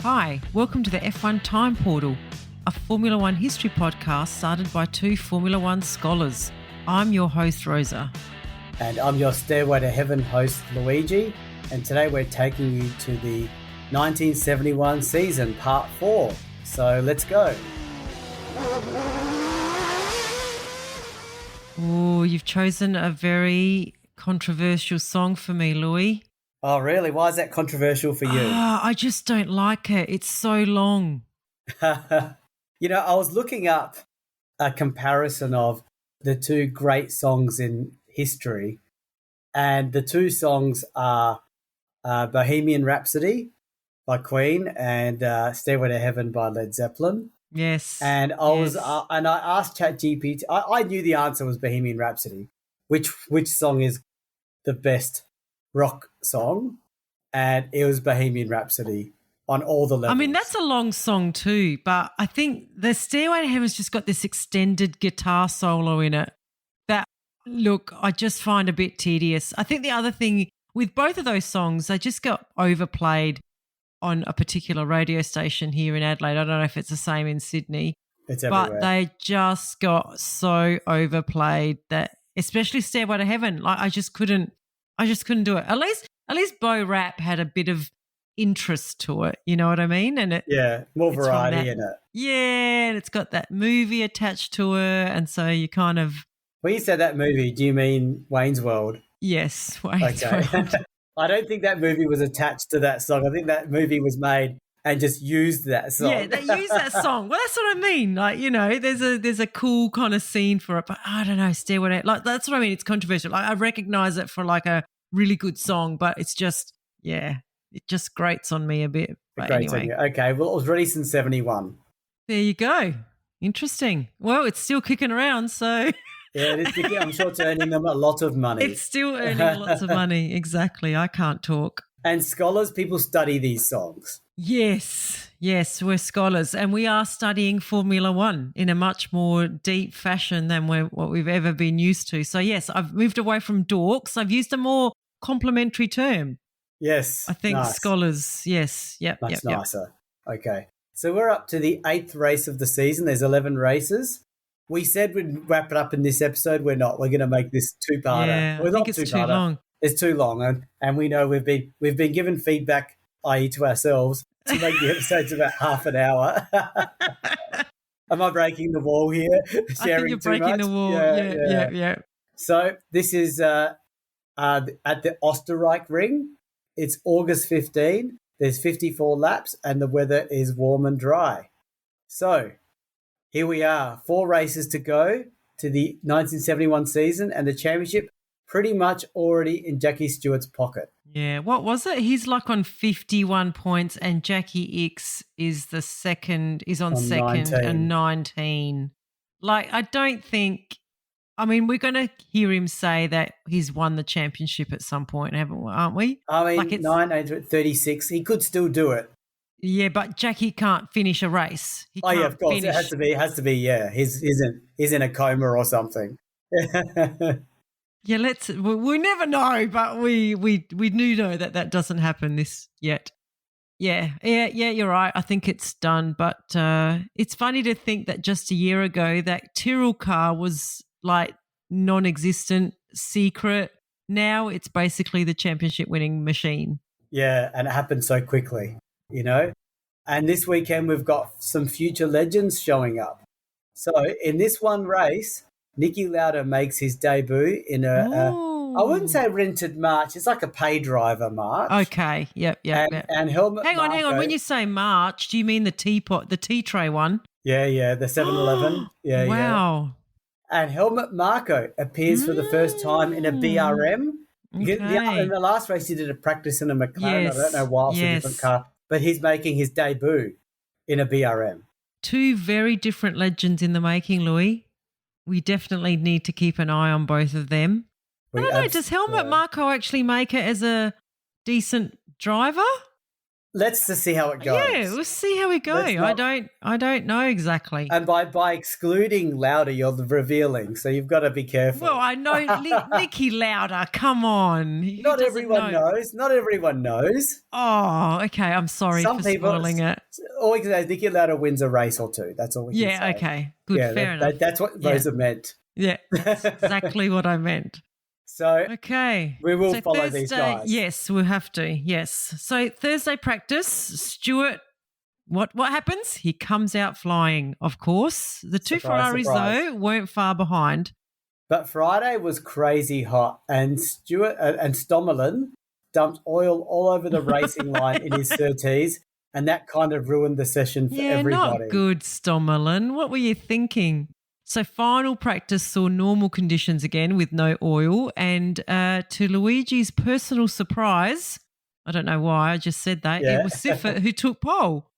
Hi, welcome to the F1 Time Portal, a Formula One history podcast started by two Formula One scholars. I'm your host, Rosa. And I'm your Stairway to Heaven host, Luigi. And today we're taking you to the 1971 season, part 4. So let's go. Oh, you've chosen a very controversial song for me, Louis. Oh, really? Why is that controversial for you? I just don't like it. It's so long. You know, I was looking up a comparison of the two great songs in history, and the two songs are Bohemian Rhapsody by Queen and Stairway to Heaven by Led Zeppelin. Yes. And I asked ChatGPT. I knew the answer was Bohemian Rhapsody. Which song is the best rock song? And it was Bohemian Rhapsody on all the levels. I mean, that's a long song too, but I think the Stairway to Heaven's just got this extended guitar solo in it that, look, I just find a bit tedious. I think the other thing with both of those songs, they just got overplayed on a particular radio station here in Adelaide. I don't know if it's the same in Sydney. It's everywhere. But they just got so overplayed that, especially Stairway to Heaven, like I just couldn't do it. At least Bo Rap had a bit of interest to it, you know what I mean? And more variety in it. Yeah, and it's got that movie attached to it, and so you kind of. When you said that movie, do you mean Wayne's World? Yes, Wayne's World. I don't think that movie was attached to that song. I think that movie was made and just used that song. Yeah, they use that song. Well, that's what I mean. Like, you know, there's a cool kind of scene for it, but I don't know, Stairway to, like, that's what I mean. It's controversial. Like, I recognize it for like a really good song, but it's just, yeah, it just grates on me a bit. But anyway. Okay, well, it was released in 71. There you go. Interesting. Well, it's still kicking around, so. Yeah, it is kicking. I'm sure it's earning them a lot of money. It's still earning lots of money. Exactly. I can't talk. And scholars, people study these songs. Yes, we're scholars, and we are studying Formula One in a much more deep fashion than what we've ever been used to. So, yes, I've moved away from dorks. I've used a more complimentary term. Yes. I think nice. Scholars, yes. Yep. Much nicer. Okay. So we're up to the 8th race of the season. There's 11 races. We said we'd wrap it up in this episode. We're not. We're going to make this two-parter. Yeah, I think it's too long. It's too long, and we know we've been given feedback, i.e. to ourselves, to make the episodes about half an hour. Am I breaking the wall here? I think you're breaking the wall. Yeah. So this is at the Österreich Ring. It's August 15. There's 54 laps, and the weather is warm and dry. So here we are, 4 races to go to the 1971 season, and the championship pretty much already in Jackie Stewart's pocket. Yeah, what was it? He's like on 51 points, and Jackie X is on second 19. and 19. Like, I don't think, I mean, we're going to hear him say that he's won the championship at some point, aren't we? I mean, like 9-36, he could still do it. Yeah, but Jackie can't finish a race. He can't of course. It has to be, yeah. He's in a coma or something. Yeah, we never know, but we do know that doesn't happen this yet. Yeah, you're right. I think it's done, but it's funny to think that just a year ago that Tyrrell car was like non-existent, secret. Now it's basically the championship winning machine. Yeah, and it happened so quickly, you know. And this weekend we've got some future legends showing up. So in this one race, Niki Lauda makes his debut in I wouldn't say rented March. It's like a pay driver March. Okay, yep. And Helmut. Hang on. When you say March, do you mean the teapot, the tea tray one? Yeah, the 7-Eleven. Yeah, wow. Yeah. And Helmut Marko appears for the first time in a BRM. Okay. In the last race, he did a practice in a McLaren. Yes. I don't know why it's a different car, but he's making his debut in a BRM. Two very different legends in the making, Louis. We definitely need to keep an eye on both of them. I don't know, does Helmut Marko actually make it as a decent driver? let's just see how it goes. Yeah, we'll see how we go. I don't know exactly. And by excluding Lauda, you're revealing, so you've got to be careful. Well, I know Niki Lauda. Come on. Not everyone knows. Not everyone knows. Oh, okay. I'm sorry for spoiling it. All we can say is Niki Lauda wins a race or two. That's all we can say. Yeah, okay. Good, fair enough. That's what Rosa meant. Yeah, that's exactly what I meant. So we will follow Thursday, these guys. Yes, we'll have to. Yes. So Thursday practice, Stewart. What happens? He comes out flying, of course. The two Ferraris, though, weren't far behind. But Friday was crazy hot, and Stewart and Stommelen dumped oil all over the racing line in his Surtees, and that kind of ruined the session for everybody. Not good, Stommelen. What were you thinking? So final practice saw normal conditions again with no oil, and to Luigi's personal surprise, I don't know why I just said that, it was Siffert who took pole.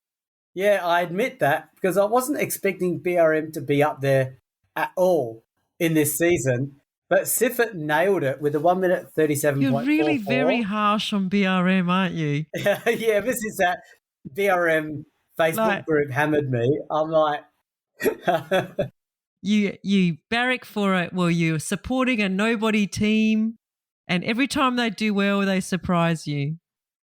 Yeah, I admit that because I wasn't expecting BRM to be up there at all in this season, but Siffert nailed it with a 1 minute 37.44. You're really very harsh on BRM, aren't you? Yeah, this is that BRM Facebook group hammered me. I'm like... You barrack for it. Well, you're supporting a nobody team, and every time they do well, they surprise you.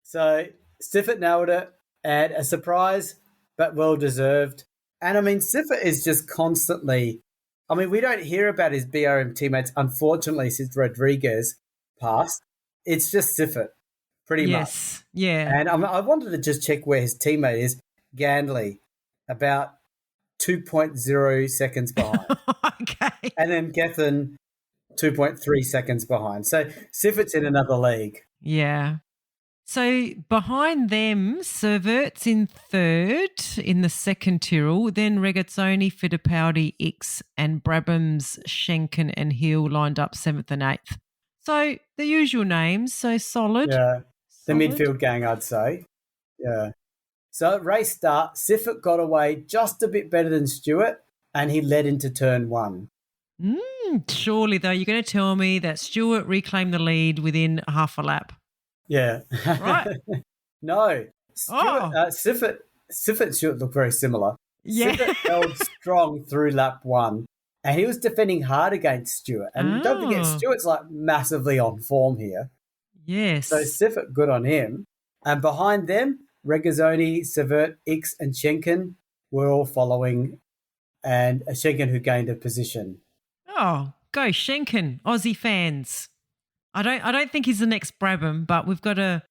So Siffert nailed it, and a surprise, but well deserved. And I mean, Siffert is just constantly. I mean, we don't hear about his BRM teammates, unfortunately, since Rodriguez passed. It's just Siffert, pretty much. Yeah. And I wanted to just check where his teammate is, Gandley, about 2.0 seconds behind. Okay. And then Gethin 2.3 seconds behind. So Siffert's in another league. Yeah. So behind them, Servert's in third in the second Tyrrell, then Regazzoni, Fittipaldi, X and Brabham's, Schenken and Hill lined up 7th and 8th. So the usual names, so solid. Yeah, the midfield gang, I'd say. Yeah. So at race start, Siffert got away just a bit better than Stewart, and he led into turn 1. Surely, though, you're going to tell me that Stewart reclaimed the lead within half a lap. Yeah. Right? No. Siffert and Stewart look very similar. Yeah. Siffert held strong through lap 1, and he was defending hard against Stewart. And don't forget, Stewart's like massively on form here. Yes. So Siffert, good on him. And behind them, Regazzoni, Servert, X and Schenken were all following, and a Schenken who gained a position. Oh, go Schenken, Aussie fans. I don't think he's the next Brabham, but we've got to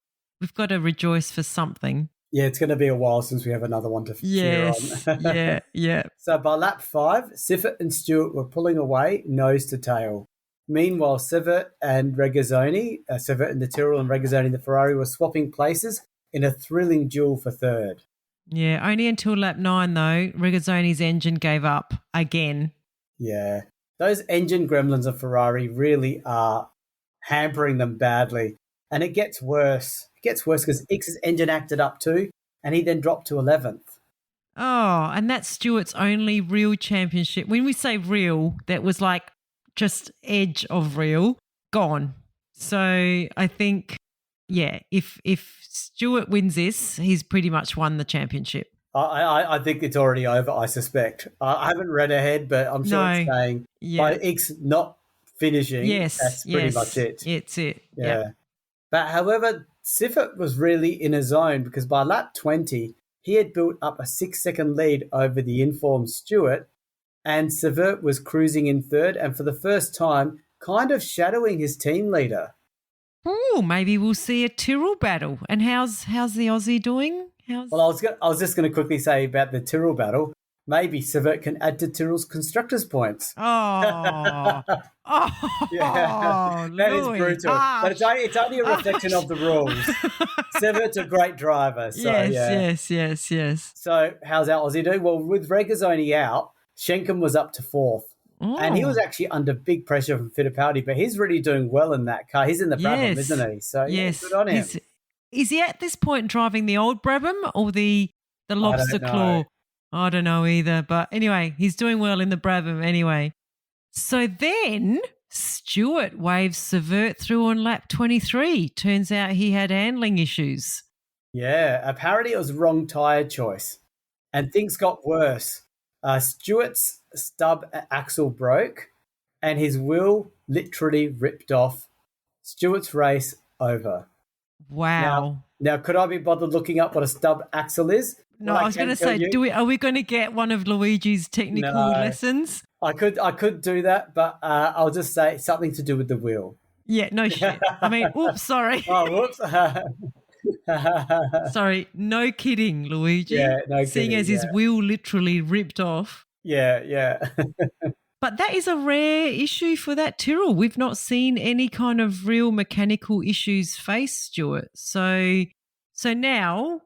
rejoice for something. Yeah, it's going to be a while since we have another one to cheer on. Yeah. So by lap 5, Siffert and Stewart were pulling away nose to tail. Meanwhile, Servert and Regazzoni, Servert in the Tyrrell and Regazzoni in the Ferrari, were swapping places in a thrilling duel for third. Yeah, only until lap 9, though. Regazzoni's engine gave up again. Yeah. Those engine gremlins of Ferrari really are hampering them badly. And it gets worse. It gets worse because X's engine acted up too, and he then dropped to 11th. Oh, and that's Stewart's only real championship. When we say real, that was like just edge of real, gone. So I think, yeah, if Stewart wins this, he's pretty much won the championship. I think it's already over, I suspect. I haven't read ahead, but I'm sure it's saying by X not finishing, that's pretty much it. It's it. Yeah. Yep. But however, Siffert was really in a zone because by lap 20, he had built up a 6-second lead over the informed Stewart, and Servert was cruising in third and for the first time kind of shadowing his team leader. Oh, maybe we'll see a Tyrrell battle. And how's the Aussie doing? Well, I was just going to quickly say about the Tyrrell battle. Maybe Servert can add to Tyrrell's constructors' points. Oh, yeah, that is brutal. But it's only a reflection of the rules. Servert's a great driver. So, yes. So how's our Aussie doing? Well, with Regazzoni out, Schenken was up to 4th. And he was actually under big pressure from Fittipaldi, but he's really doing well in that car. He's in the Brabham, isn't he? So good on him. Is he at this point driving the old Brabham or the lobster claw? I don't know either. But anyway, he's doing well in the Brabham anyway. So then Stewart waves Servert through on lap 23. Turns out he had handling issues. Yeah, apparently it was wrong tyre choice. And things got worse. Stewart's stub axle broke and his wheel literally ripped off. Stewart's race over. Wow. Now, could I be bothered looking up what a stub axle is? No, What I was can going to tell say, you- are we going to get one of Luigi's technical No. lessons? I could do that, but I'll just say something to do with the wheel. Yeah, no shit. I mean, oops, sorry. Oh, whoops. Sorry, no kidding, Luigi. Yeah, no Seeing kidding, as his yeah. wheel literally ripped off. Yeah. But that is a rare issue for that Tyrrell. We've not seen any kind of real mechanical issues face Stewart. So now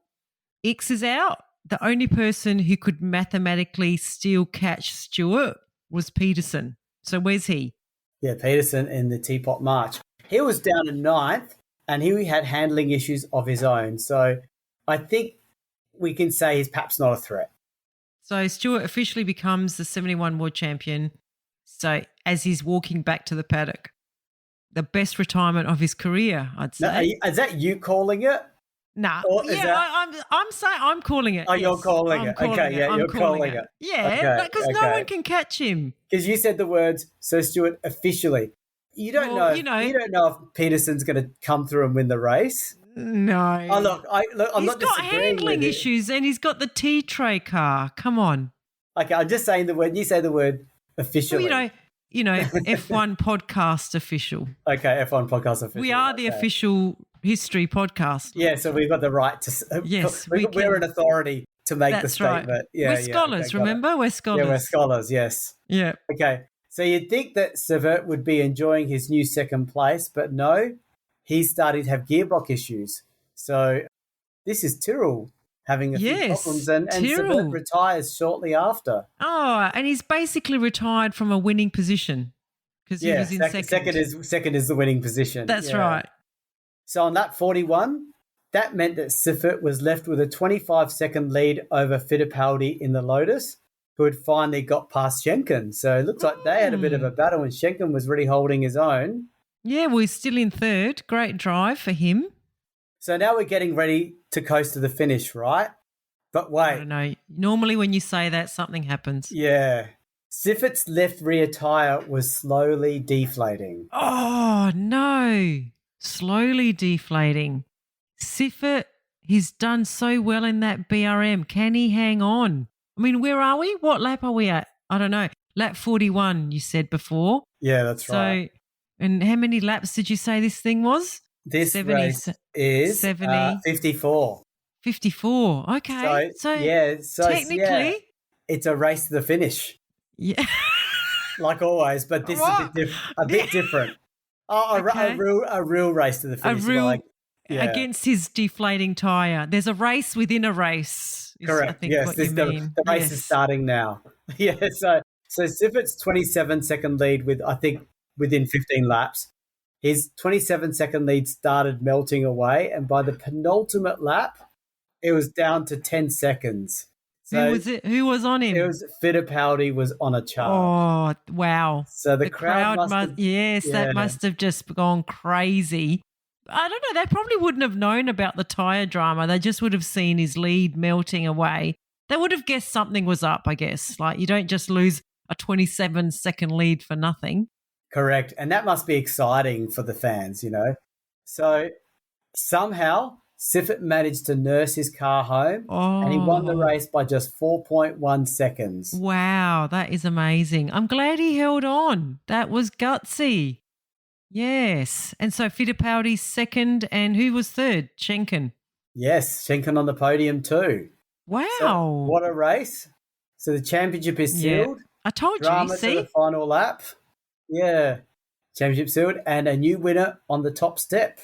X is out. The only person who could mathematically still catch Stewart was Peterson. So where's he? Yeah, Peterson in the Teapot March. He was down in ninth and he had handling issues of his own. So I think we can say he's perhaps not a threat. So Stewart officially becomes the 71 world champion. So as he's walking back to the paddock, the best retirement of his career, I'd say. Now, is that you calling it? Nah. Or is Yeah, that- I'm saying I'm calling it. Oh, you're yes. calling I'm it. calling Okay, yeah, I'm you're calling it. Yeah, because no okay. one can catch him. Because you said the words, so Stewart officially. You don't know. You don't know if Peterson's going to come through and win the race. No. Oh look, I'm He's not got disagreeing handling with you. issues and he's got the tea tray car. Come on. Okay, I'm just saying the word. You say the word officially. Well, F1 podcast official. Okay, F1 podcast official. We are the official history podcast. Yeah, so we've got the right to. Yes, we're an authority to make the That's statement. right. Yeah, we're scholars, okay, got it. remember? We're scholars. Yeah, we're scholars. Yes. Yeah. Okay, so you'd think that Stewart would be enjoying his new second place, but no, he's starting to have gearbox issues. So this is Tyrrell having a few problems, and Stewart retires shortly after. Oh, and he's basically retired from a winning position because he was in second. Second is the winning position. That's right. So on lap 41, that meant that Stewart was left with a 25-second lead over Fittipaldi in the Lotus, who had finally got past Schenken. So it looks like they had a bit of a battle, and Schenken was really holding his own. Yeah, well, he's still in third. Great drive for him. So now we're getting ready to coast to the finish, right? But wait. I don't know. Normally when you say that, something happens. Yeah. Stewart's left rear tyre was slowly deflating. Oh, no. Slowly deflating. Stewart, he's done so well in that BRM. Can he hang on? I mean, where are we? What lap are we at? I don't know. Lap 41, you said before. Yeah, that's right. And how many laps did you say this thing was? This race is 54. 54. Okay. So technically, it's a race to the finish. Yeah. Like always, but this is a bit different. A real race to the finish. Against his deflating tyre. There's a race within a race. Correct. I think what you mean. The race is starting now. Yeah. So Stewart's 27-second lead within 15 laps. His 27-second lead started melting away, and by the penultimate lap, it was down to 10 seconds. So who was it? Who was on him? It was Fittipaldi was on a charge. Oh, wow. So the crowd that must have just gone crazy. I don't know. They probably wouldn't have known about the tyre drama. They just would have seen his lead melting away. They would have guessed something was up, I guess. Like, you don't just lose a 27-second lead for nothing. Correct. And that must be exciting for the fans, So somehow Stewart managed to nurse his car home and he won the race by just 4.1 seconds. Wow, that is amazing. I'm glad he held on. That was gutsy. Yes. And so Fittipaldi's second, and who was third? Schenken. Yes, Schenken on the podium too. Wow. So what a race. So the championship is sealed. Yeah. I told Drama you, see? to the final lap. Yeah. Championship sealed and a new winner on the top step.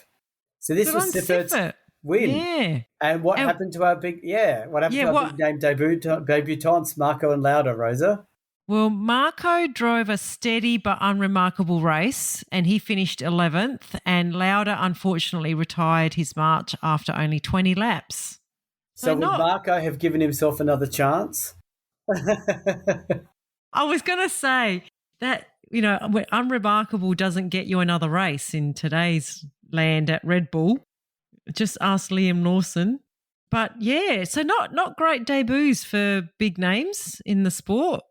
So this was Stewart's win. Yeah. And what happened to our big big name debutants, Marko and Lauda, Rosa? Well, Marko drove a steady but unremarkable race and he finished 11th, and Lauda unfortunately retired his march after only 20 laps. So would Marko have given himself another chance? I was going to say that, unremarkable doesn't get you another race in today's land at Red Bull. Just ask Liam Lawson. But yeah, so not great debuts for big names in the sport.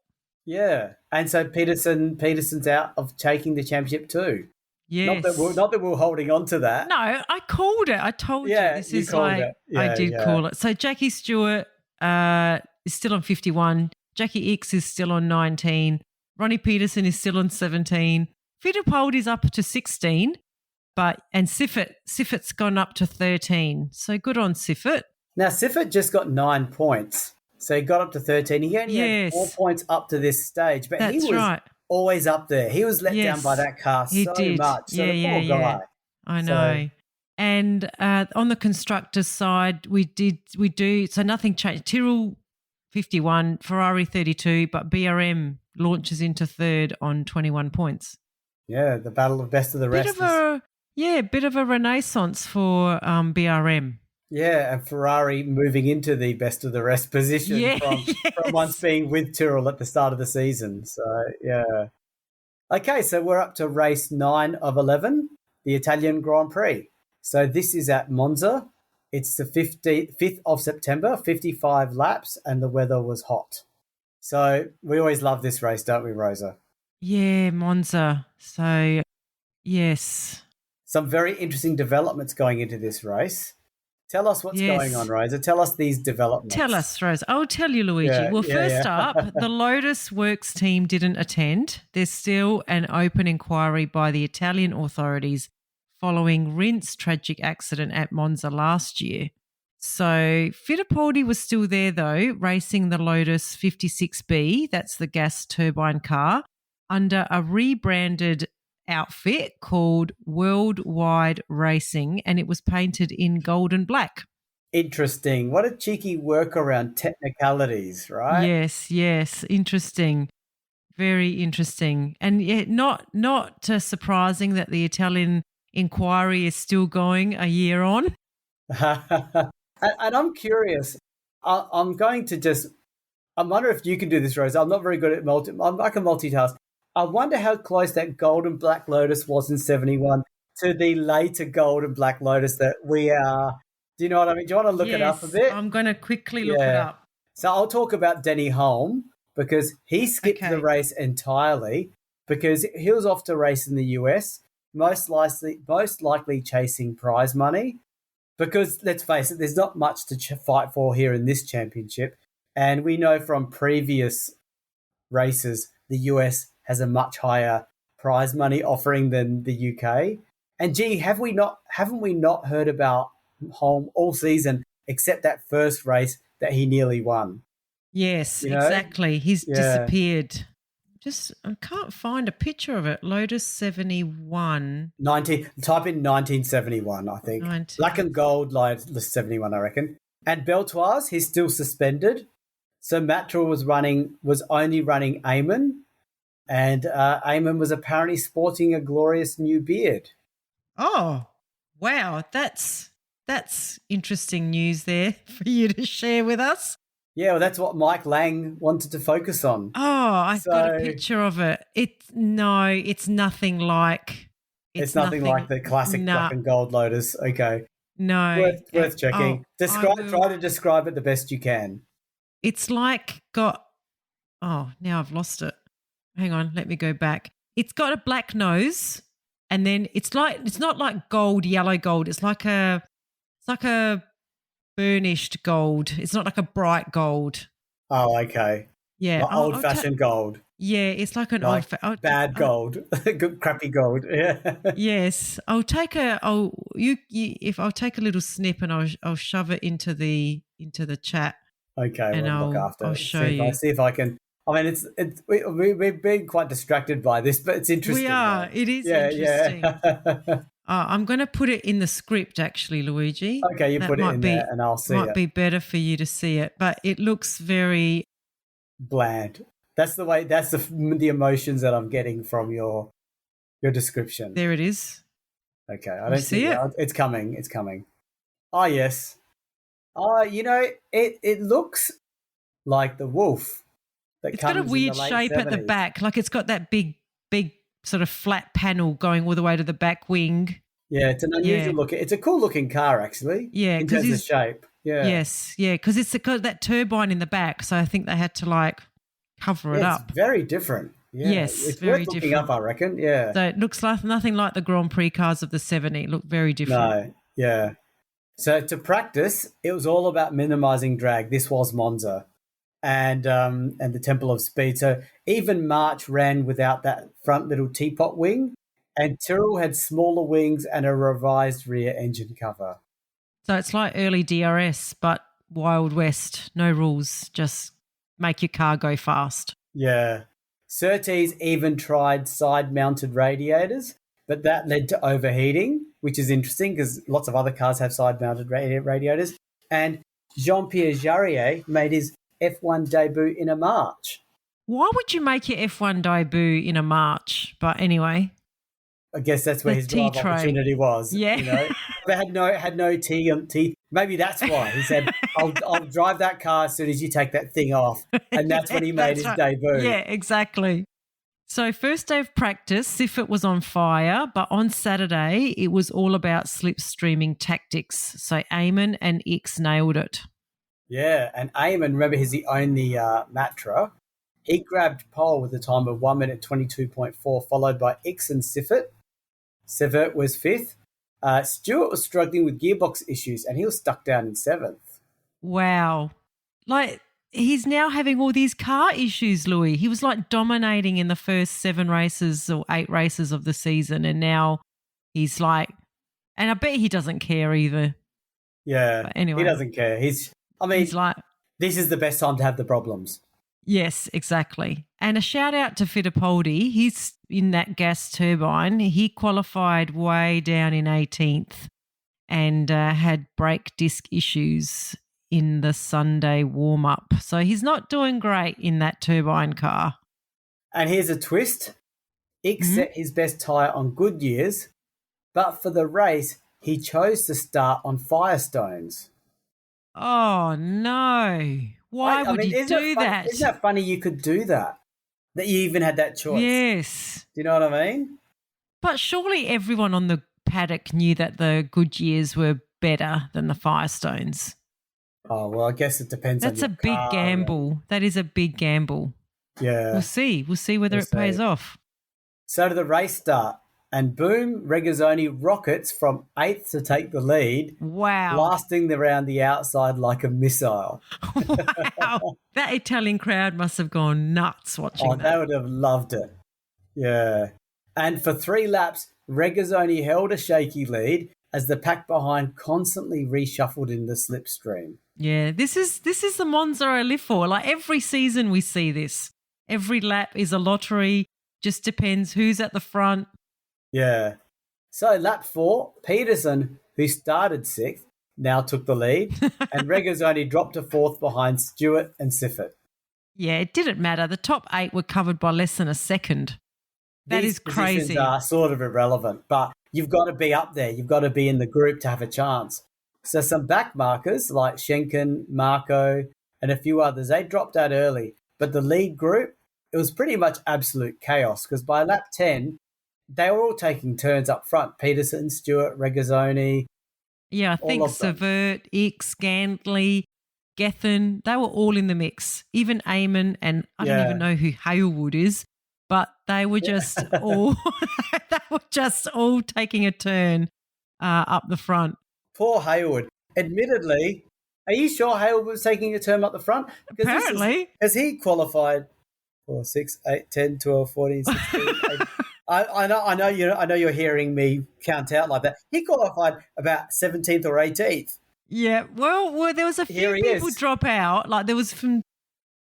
Yeah, and so Peterson's out of taking the championship too. Yes. Not that we're holding on to that. No, I called it. I told you. Yeah, This you is called like it. Yeah, I did call it. So Jackie Stewart is still on 51. Jackie X is still on 19. Ronnie Peterson is still on 17. Fittipaldi's up to 16, and Siffert's gone up to 13. So good on Siffert. Now Siffert just got 9 points, so he got up to 13. He only had 4 points up to this stage, but he was always up there. He was let down by that car so much. So the poor guy. I know. And on the constructors' side, we do so nothing changed. Tyrrell 51, Ferrari 32, but BRM launches into third on 21 points. Yeah, the battle of best of the rest. Bit of a renaissance for BRM. Yeah, and Ferrari moving into the best of the rest position from once being with Tyrrell at the start of the season. So, yeah. Okay, so we're up to race 9 of 11, the Italian Grand Prix. So this is at Monza. It's the 5th of September, 55 laps, and the weather was hot. So we always love this race, don't we, Rosa? Yeah, Monza. So, yes. Some very interesting developments going into this race. Tell us what's going on, Rosa. Tell us these developments. Tell us, Rosa. I'll tell you, Luigi. First up, the Lotus Works team didn't attend. There's still an open inquiry by the Italian authorities following Rint's tragic accident at Monza last year. So Fittipaldi was still there, though, racing the Lotus 56B, that's the gas turbine car, under a rebranded outfit called Worldwide Racing, and it was painted in gold and black. Interesting. What a cheeky workaround technicalities, right? Yes. Interesting. Very interesting. And yet not surprising that the Italian inquiry is still going a year on. And I'm curious. I'm going to I wonder if you can do this, Rose. I'm not very good at I'm like a multitask. I wonder how close that gold and black Lotus was in 71 to the later gold and black Lotus that we are. Do you know what I mean? Do you want to look it up a bit? I'm going to quickly look it up. So I'll talk about Denny Hulme because he skipped the race entirely because he was off to race in the US, most likely chasing prize money. Because let's face it, there's not much to fight for here in this championship. And we know from previous races, the US has a much higher prize money offering than the UK. And gee, haven't we not heard about Hulme all season except that first race that he nearly won? Yes, exactly. He's disappeared. I can't find a picture of it. Lotus 71. Type in 1971, I think. Black and gold Lotus 71, I reckon. And Beltoise, he's still suspended. So Matra was only running Eamon. And Eamon was apparently sporting a glorious new beard. Oh, wow. That's interesting news there for you to share with us. Yeah, well, that's what Mike Lang wanted to focus on. Oh, I've got a picture of it. It's nothing like... It's nothing like the classic black and gold Lotus. Okay. No. Worth checking. Try to describe it the best you can. It's like now I've lost it. Hang on, let me go back. It's got a black nose, and then it's not like gold, yellow gold. It's like a burnished gold. It's not like a bright gold. Oh, okay. Yeah, like old-fashioned gold. Yeah, it's like an bad gold, good crappy gold. Yeah. Yes, I'll take a little snip and I'll shove it into the chat. Okay, and we'll look after. I'll show you. See if I can. I mean, we've been quite distracted by this, but it's interesting. We are. It is interesting. Yeah. I'm going to put it in the script, actually, Luigi. Okay, you put it in there, and I'll see it. Might be better for you to see it, but it looks very bland. That's the way. That's the emotions that I'm getting from your description. There it is. Okay, I don't see it. It's coming. It's coming. Oh yes. Oh, it looks like the wolf. It's got a weird shape 70s. At the back, like it's got that big sort of flat panel going all the way to the back wing. Yeah, it's an unusual looking. It's a cool looking car, actually. Yeah, in terms of shape. Yeah. Yes, yeah, because it's got that turbine in the back, so I think they had to like cover it Yeah, up. it's very different. Yeah. Yes, It's worth very looking up, different. I reckon. Yeah. So it looks like nothing like the Grand Prix cars of the 70. Look very different. No. Yeah. So to practice, it was all about minimizing drag. This was Monza and the Temple of Speed. So even March ran without that front little teapot wing, and Tyrrell had smaller wings and a revised rear engine cover. So it's like early DRS, but Wild West, no rules, just make your car go fast. Yeah. Surtees even tried side-mounted radiators, but that led to overheating, which is interesting because lots of other cars have side-mounted radiators. And Jean-Pierre Jarier made his F1 debut in a March. Why would you make your F1 debut in a March? But anyway, I guess that's where the his drive tea tray. opportunity was. Yeah. You know, but had no tea. Maybe that's why he said, "I'll drive that car as soon as you take that thing off," and that's when he made his debut. Yeah, exactly. So first day of practice, Siffert was on fire, but on Saturday it was all about slipstreaming tactics. So Eamon and X nailed it. Yeah, and Eamon, remember, he owned the Matra. He grabbed pole with a time of 1 minute 22.4, followed by X and Siffert. Siffert was fifth. Stewart was struggling with gearbox issues, and he was stuck down in seventh. Wow. Like, he's now having all these car issues, Louis. He was like dominating in the first 7 races or 8 races of the season, and now he's like, and I bet he doesn't care either. Yeah, but anyway, he doesn't care. He's like, this is the best time to have the problems. Yes, exactly. And a shout out to Fittipaldi. He's in that gas turbine. He qualified way down in 18th and had brake disc issues in the Sunday warm-up. So he's not doing great in that turbine car. And here's a twist. Ick set his best tyre on Goodyear's, but for the race, he chose to start on Firestones. Oh, no. Why would he do that? Isn't that funny you could do that? That you even had that choice? Yes. Do you know what I mean? But surely everyone on the paddock knew that the Goodyears were better than the Firestones. Oh, well, I guess it depends on your That's a big car, gamble. right? That is a big gamble. Yeah. We'll see whether it pays off. So to the race start, and boom, Regazzoni rockets from 8th to take the lead. Wow. Blasting around the outside like a missile. Wow. That Italian crowd must have gone nuts watching that. They would have loved it. Yeah. And for 3 laps, Regazzoni held a shaky lead as the pack behind constantly reshuffled in the slipstream. Yeah, this is the Monza I live for. Like every season we see this. Every lap is a lottery. Just depends who's at the front. Yeah. So lap 4, Peterson, who started 6th, now took the lead, and Regazzoni dropped to 4th behind Stewart and Siffert. Yeah, it didn't matter. The top 8 were covered by less than a second. That is crazy. These positions are sort of irrelevant, but you've got to be up there. You've got to be in the group to have a chance. So some back markers like Schenken, Marko, and a few others, they dropped out early. But the lead group, it was pretty much absolute chaos because by lap 10, they were all taking turns up front. Peterson, Stewart, Regazzoni. Yeah, I think Savert, X, Gantley, Gethin, they were all in the mix. Even Eamon, and I don't even know who Hailwood is, but they were just all taking a turn up the front. Poor Hailwood. Admittedly, are you sure Hailwood was taking a turn up the front? Apparently. Because he qualified 4, 6, 8, 10, 12, 14, 16, 18. I know you're hearing me count out like that. He qualified about 17th or 18th. Yeah, well, there was a few people drop out. Like there was from,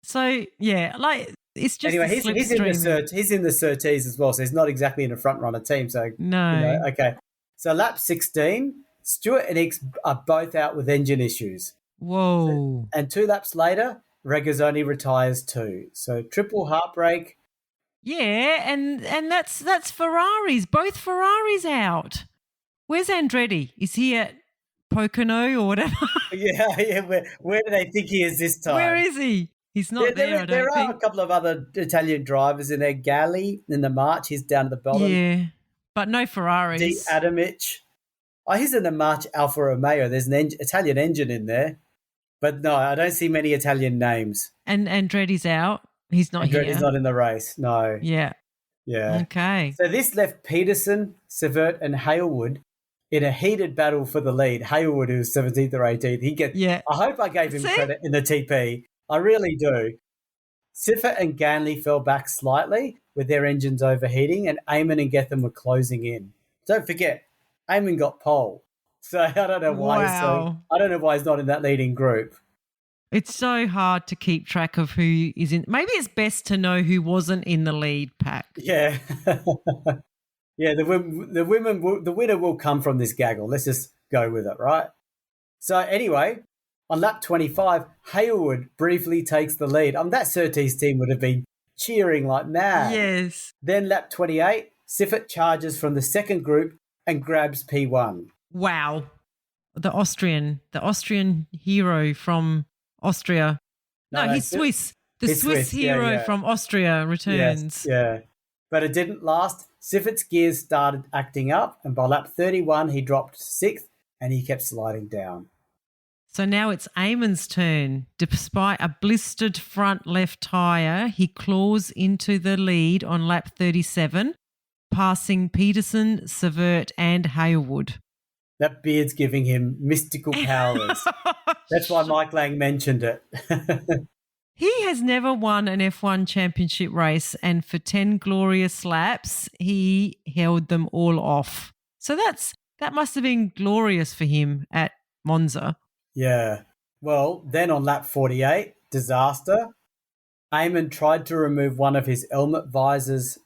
so yeah, like it's just anyway. He's in the Surtees as well, so he's not exactly in a front runner team. So no, okay. So lap 16, Stewart and X are both out with engine issues. Whoa! And 2 laps later, Regazzoni retires too. So triple heartbreak. Yeah, and that's Ferraris. Both Ferraris out. Where's Andretti? Is he at Pocono or whatever? yeah. Where do they think he is this time? Where is he? He's not there. There are a couple of other Italian drivers in there. Galli in the March, he's down at the bottom. Yeah, but no Ferraris. D. Adamic. Oh, he's in the March Alfa Romeo. There's an Italian engine in there. But no, I don't see many Italian names. And Andretti's out. He's not Andretti's here. not in the race. No. Yeah. Yeah. Okay. So this left Peterson, Sivert, and Hailwood in a heated battle for the lead. Hailwood, who's 17th or 18th, I hope I gave him credit in the TP. I really do. Siffert and Ganley fell back slightly with their engines overheating, and Eamon and Gethin were closing in. Don't forget, Eamon got pole. So I don't know why I don't know why he's not in that leading group. It's so hard to keep track of who is in. Maybe it's best to know who wasn't in the lead pack. Yeah. Yeah, the winner will come from this gaggle. Let's just go with it, right? So anyway, on lap 25, Hailwood briefly takes the lead. That Surtees team would have been cheering like mad. Yes. Then lap 28, Siffert charges from the second group and grabs P1. Wow. The Austrian hero from Austria. No, he's Swiss. The Swiss hero from Austria returns. Yes, yeah. But it didn't last. Siffert's gears started acting up, and by lap 31, he dropped 6th and he kept sliding down. So now it's Eamon's turn. Despite a blistered front left tyre, he claws into the lead on lap 37, passing Peterson, Sivert and Hailwood. That beard's giving him mystical powers. That's why Mike Lang mentioned it. He has never won an F1 championship race, and for 10 glorious laps, he held them all off. So that must have been glorious for him at Monza. Yeah. Well, then on lap 48, disaster. Eamon tried to remove one of his helmet visors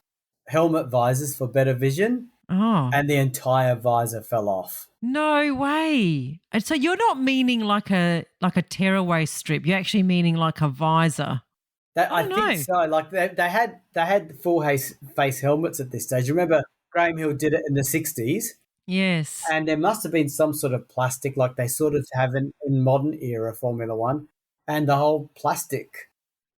for better vision, and the entire visor fell off. No way. And so you're not meaning like a tearaway strip. You're actually meaning like a visor. I think so. Like they had full face helmets at this stage. Remember, Graham Hill did it in the 60s. Yes. And there must have been some sort of plastic like they sort of have in modern era Formula One, and the whole plastic.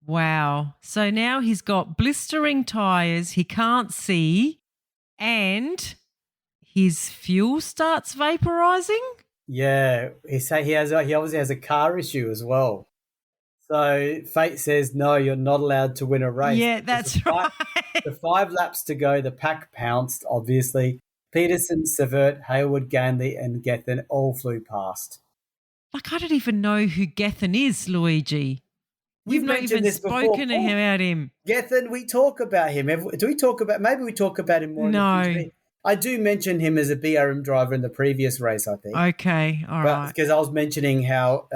Wow. So now he's got blistering tyres, he can't see, and his fuel starts vaporizing? Yeah. He obviously has a car issue as well. So fate says, no, you're not allowed to win a race. Yeah, that's right. The 5 laps to go, the pack pounced, obviously. Peterson, Sivert, Hailwood, Ganley and Gethin all flew past. Like, I don't even know who Gethin is, Luigi. We've not even spoken about him. Gethin, we talk about him. Maybe we talk about him more. No. I do mention him as a BRM driver in the previous race, I think. Okay, all right. Because I was mentioning how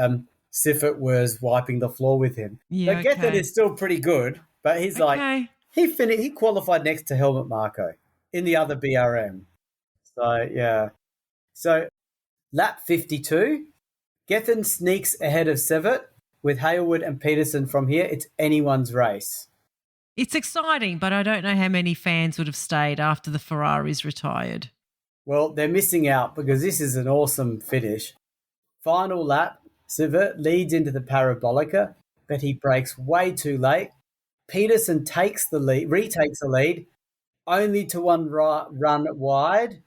Siffert was wiping the floor with him. Yeah, but Gethin is still pretty good, but he's he qualified next to Helmut Marko in the other BRM. So, yeah. So, lap 52, Gethin sneaks ahead of Sivert with Hailwood and Peterson from here. It's anyone's race. It's exciting, but I don't know how many fans would have stayed after the Ferraris retired. Well, they're missing out because this is an awesome finish. Final lap, Sivert leads into the Parabolica, but he brakes way too late. Peterson retakes the lead, only to run wide.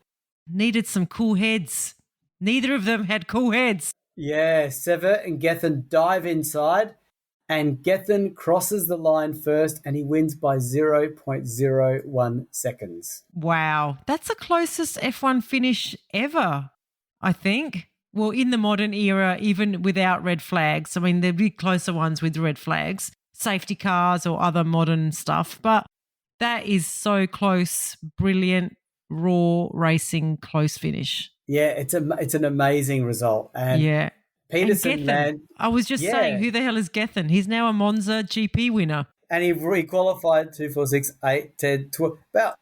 Needed some cool heads. Neither of them had cool heads. Yeah, Sivert and Gethin dive inside, and Gethin crosses the line first, and he wins by 0.01 seconds. Wow. That's the closest F1 finish ever, I think. Well, in the modern era, even without red flags. I mean, there'd be closer ones with red flags, safety cars or other modern stuff. But that is so close, brilliant, raw racing, close finish. Yeah, it's an amazing result. And yeah. Peterson I was just saying, who the hell is Gethin? He's now a Monza GP winner. And he qualified 2, 4, 6, 8, 10, 12, about,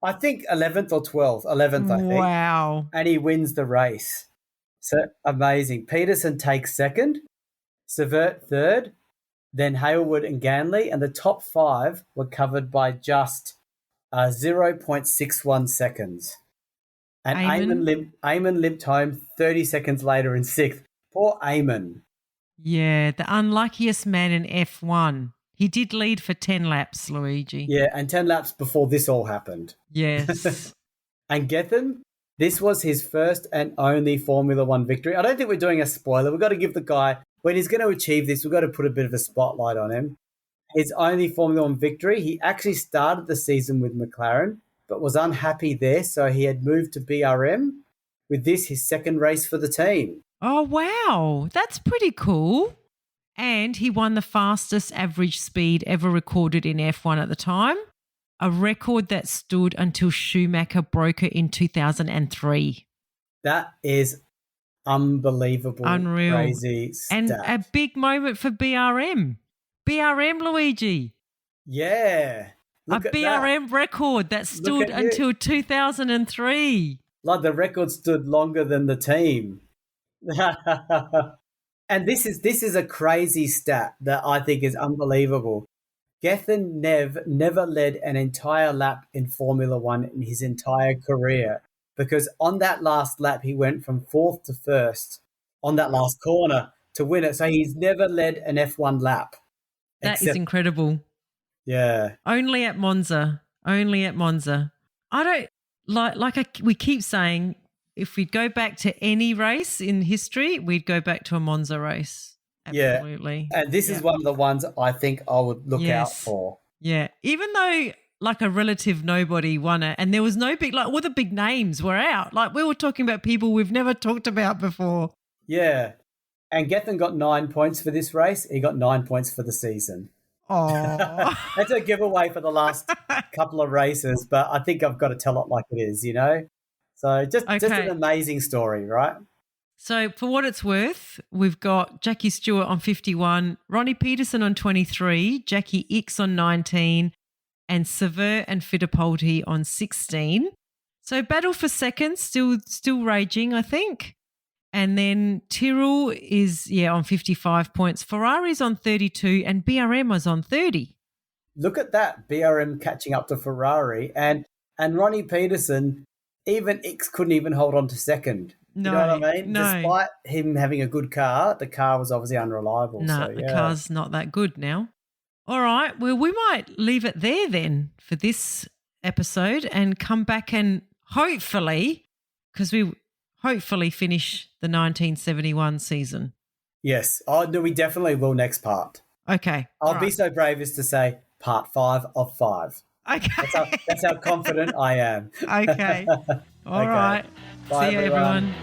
I think 11th or 12th. 11th, I think. Wow. And he wins the race. So amazing. Peterson takes second, Sivert third, then Hailwood and Ganley, and the top 5 were covered by just 0.61 seconds. And Eamon limped home 30 seconds later in 6th. Poor Eamon. Yeah, the unluckiest man in F1. He did lead for 10 laps, Luigi. Yeah, and 10 laps before this all happened. Yes. And Gethin, this was his first and only Formula One victory. I don't think we're doing a spoiler. We've got to give the guy when he's going to achieve this, we've got to put a bit of a spotlight on him. His only Formula One victory, he actually started the season with McLaren, but was unhappy there, so he had moved to BRM. With this, his second race for the team. Oh, wow. That's pretty cool. And he won the fastest average speed ever recorded in F1 at the time, a record that stood until Schumacher broke it in 2003. That is unbelievable. Unreal. Crazy stat. And a big moment for BRM. BRM, Luigi. Yeah. A BRM record that stood until 2003. Like the record stood longer than the team. And this is a crazy stat that I think is unbelievable. Gethin never led an entire lap in Formula One in his entire career, because on that last lap he went from fourth to first on that last corner to win it. So he's never led an F1 lap. That is incredible. Yeah. Only at Monza. Only at Monza. I don't we keep saying, if we'd go back to any race in history, we'd go back to a Monza race. Absolutely. Yeah. And this is one of the ones I think I would look out for. Yeah. Even though like a relative nobody won it and there was no big, like all the big names were out. Like we were talking about people we've never talked about before. Yeah. And Gethin got 9 points for this race. He got 9 points for the season. Oh, that's a giveaway for the last couple of races, but I think I've got to tell it like it is, you know? So just an amazing story, right? So for what it's worth, we've got Jackie Stewart on 51, Ronnie Peterson on 23, Jackie Ickx on 19, and Sever and Fittipaldi on 16. So battle for second, still raging, I think. And then Tyrrell is, on 55 points. Ferrari's on 32 and BRM is on 30. Look at that, BRM catching up to Ferrari. And Ronnie Peterson, even Ickx couldn't even hold on to second. No, you know what I mean? No. Despite him having a good car, the car was obviously unreliable. No, the car's not that good now. All right, well, we might leave it there then for this episode and come back and hopefully, because we hopefully finish the 1971 season. Yes. Oh, no, we definitely will next part. Okay. I'll be so brave as to say part 5 of 5. Okay. That's how confident I am. Okay. All right. Bye, See you, everyone.